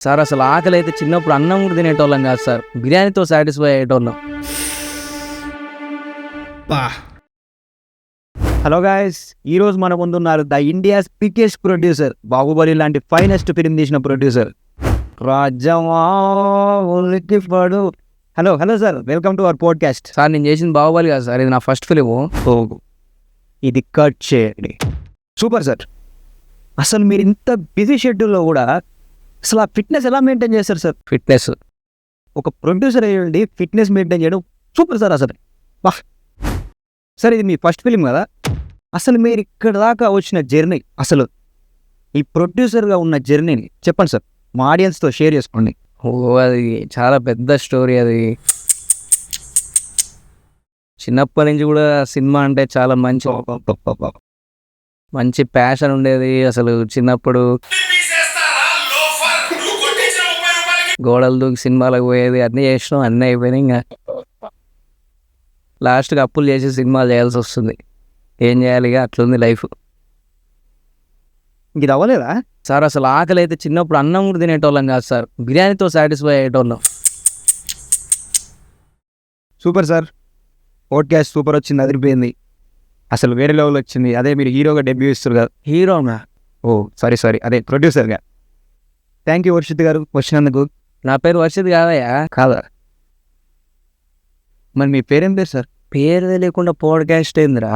Sir అసలు ఆకలి అయితే చిన్నప్పుడు అన్నం కూడా తినేటోళ్ళం కాదు సార్, బిర్యానీతో సాటిస్ఫై అయ్యేటోళ్ళం. హలో గాయస్, ఈ రోజు మన ముందున్నారు the India's biggest producer, Baahubali లాంటి ఫైనెస్ట్ ఫిల్మ్ తీసిన ప్రొడ్యూసర్ రాజమా ఉలిక్కిపడు. Hello hello sir, welcome to our podcast. Sir నేను చేసింది బాహుబలి కాదు సార్, ఇది నా ఫస్ట్ ఫిలిము. ఇది కట్ చేయండి. Super sir. అసలు మీరు ఇంత బిజీ షెడ్యూల్లో కూడా అసలు ఆ ఫిట్నెస్ ఎలా మెయింటైన్ చేస్తారు సార్? ఫిట్నెస్ ఒక ప్రొడ్యూసర్ అయ్యండి ఫిట్నెస్ మెయింటైన్ చేయడం సూపర్ సార్. అసలు బా సార్, ఇది మీ ఫస్ట్ ఫిలిం కదా, అసలు మీరు ఇక్కడ దాకా వచ్చిన జర్నీ, అసలు ఈ ప్రొడ్యూసర్గా ఉన్న జర్నీని చెప్పండి సార్, మా ఆడియన్స్తో షేర్ చేసుకోండి. అది చాలా పెద్ద స్టోరీ. అది చిన్నప్పటి నుంచి కూడా సినిమా అంటే చాలా మంచి ప్యాషన్ ఉండేది. అసలు చిన్నప్పుడు గోడలు దూకి సినిమాలకు పోయేది, అన్నీ చేసినాం, అన్నీ అయిపోయినాయి. ఇంకా లాస్ట్కి అప్పులు చేసి సినిమాలు చేయాల్సి వస్తుంది. ఏం చేయాలి, ఇక అట్లుంది లైఫ్. ఇది అవ్వలేదా సార్? అసలు ఆకలి అయితే చిన్నప్పుడు అన్నం కూడా తినేటోళ్ళం కాదు సార్, బిర్యానీతో సాటిస్ఫై అయ్యేటోళ్ళం. సూపర్ సార్, పాడ్కాస్ట్ సూపర్ వచ్చింది, అదిరిపోయింది, అసలు వేరే లెవెల్ వచ్చింది. అదే మీరు హీరోగా డెబ్యూ ఇస్తారు కదా. హీరోనా? సారీ అదే ప్రొడ్యూసర్గా. థ్యాంక్ యూ వర్షిత్ గారు వచ్చినందుకు. నా పేరు వర్షిత్ కాదయ్యా. కాదా? మరి మీ పేరేం పేరు సార్? పేరు తెలియకుండా పాడ్కాస్ట్ ఏందిరా?